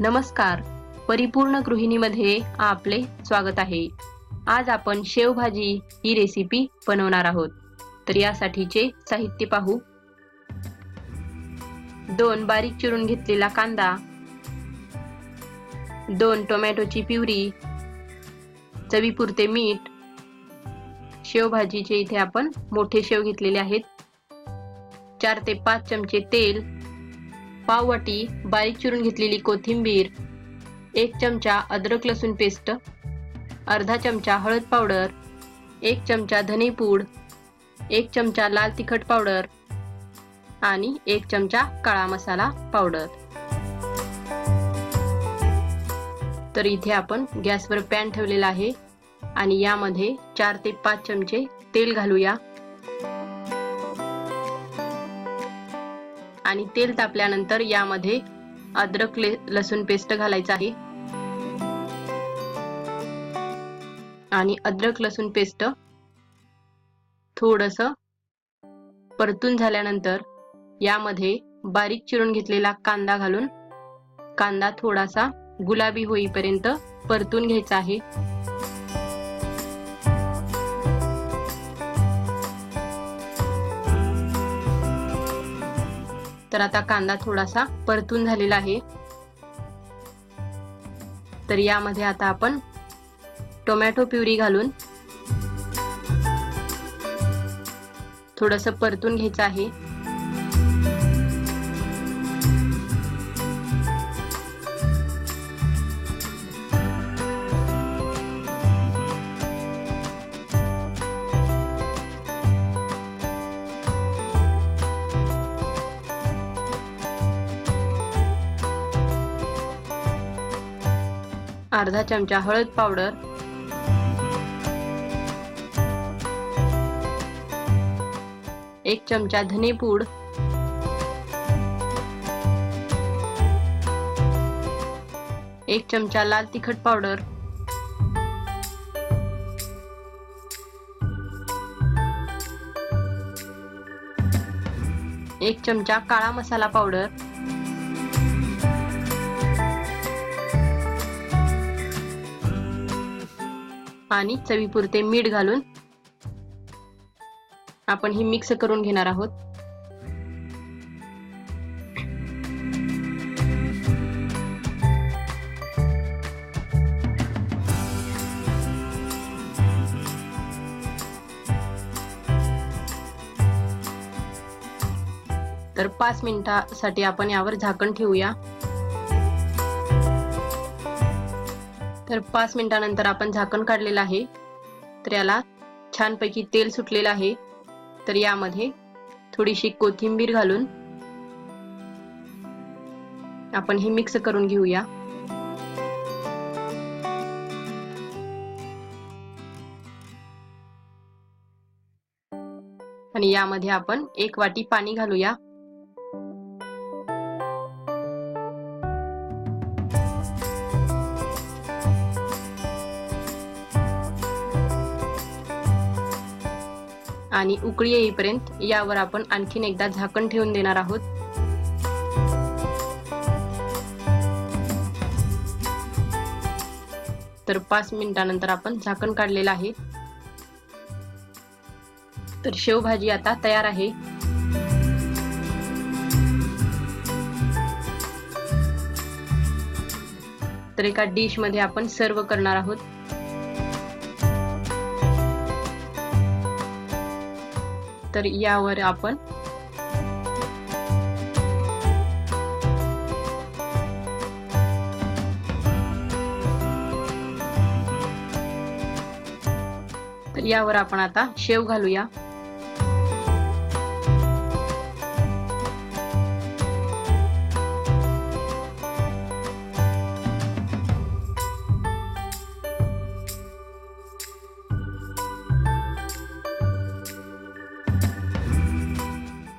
नमस्कार, परिपूर्ण गृहिणीमध्ये आपले स्वागत आहे. आज आपण शेवभाजी ही रेसिपी बनवणार आहोत. तर यासाठीचे साहित्य पाहू. 2 बारीक चिरून घेतलेला कांदा, 2 टोमॅटोची प्युरी, चवीपुरते मीठ. शेवभाजीचे इथे आपण मोठे शेव घेतलेले आहेत. 4 ते 5 चमचे तेल, पाव वाटी बारीक चिरून घेतलेली कोथिंबीर, 1 चमचा अद्रक लसूण पेस्ट, अर्धा चमचा हळद पावडर, 1 चमचा धने पूड, 1 चमचा लाल तिखट पावडर आणि 1 चमचा काळा मसाला पावडर. तर इथे आपण गॅसवर पॅन ठेवलेला आहे आणि यामध्ये 4 ते 5 चमचे तेल घालूया. आणि तेल तापल्यानंतर यामध्ये अद्रक लसूण पेस्ट घालायचा आहे. आणि अद्रक लसूण पेस्ट थोडंसं परतून झाल्यानंतर यामध्ये बारीक चिरून घेतलेला कांदा घालून कांदा थोडासा गुलाबी होईपर्यंत परतून घ्यायचा आहे. तर आता कांदा थोडासा परतून झालेला आहे. तर यामध्ये आता आपण टोमॅटो प्युरी घालून थोडंसं परतून घ्यायचं आहे. अर्धा चमचा हळद पावडर, 1 चमचा धने पूड, 1 चमचा लाल तिखट पावडर, 1 चमचा काळा मसाला पावडर, आणि चवीपुरते मीठ घालून आपण ही मिक्स करून घेणार आहोत. तर 5 मिनिटांसाठी आपण यावर झाकण ठेवूया. तर 5 मिनिटांनंतर आपण झाकण काढलेलं आहे. तर याला छानपैकी तेल सुटलेलं आहे. तर यामध्ये थोडीशी कोथिंबीर घालून आपण हे मिक्स करून घेऊया. आणि यामध्ये आपण 1 वाटी पाणी घालूया. आणि उकळी येईपर्यंत यावर आपण आणखीन एकदा झाकण ठेवून देणार आहोत. तर 5 मिनिटांनंतर आपण झाकण काढलेलं आहे. तर शेवभाजी आता तयार आहे. तर एका डिश मध्ये आपण सर्व करणार आहोत. तर यावर आपण आता शेव घालूया.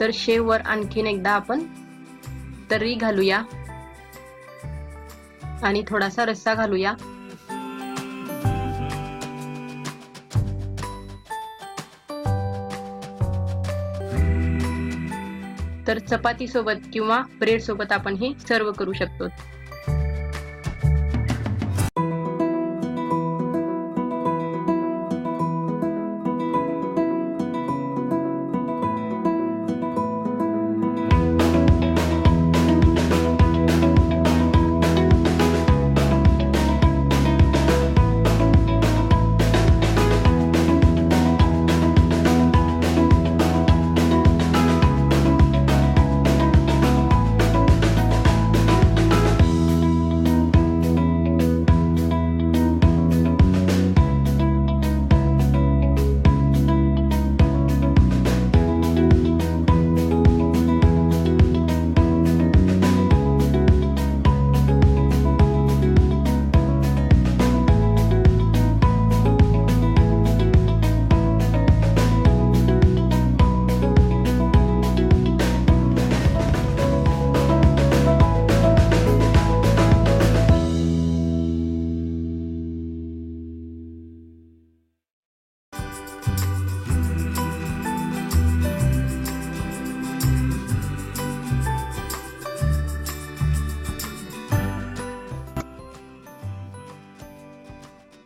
तर शेववर आणखीन एकदा आपण तर्री घालूया आणि थोडासा रस्सा घालूया. तर चपाती सोबत किंवा ब्रेड सोबत आपण हे सर्व करू शकतो.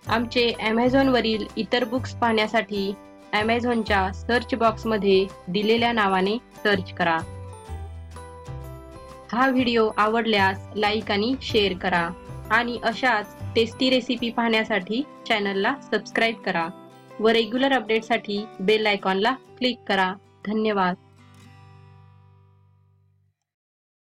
आमचे ॲमेझॉनवरील इतर बुक्स पाहण्यासाठी ॲमेझॉनच्या सर्च बॉक्समध्ये दिलेल्या नावाने सर्च करा. हा व्हिडिओ आवडल्यास लाईक आणि शेअर करा आणि अशाच टेस्टी रेसिपी पाहण्यासाठी चॅनलला सबस्क्राईब करा व रेग्युलर अपडेटसाठी बेल आयकॉनला क्लिक करा. धन्यवाद.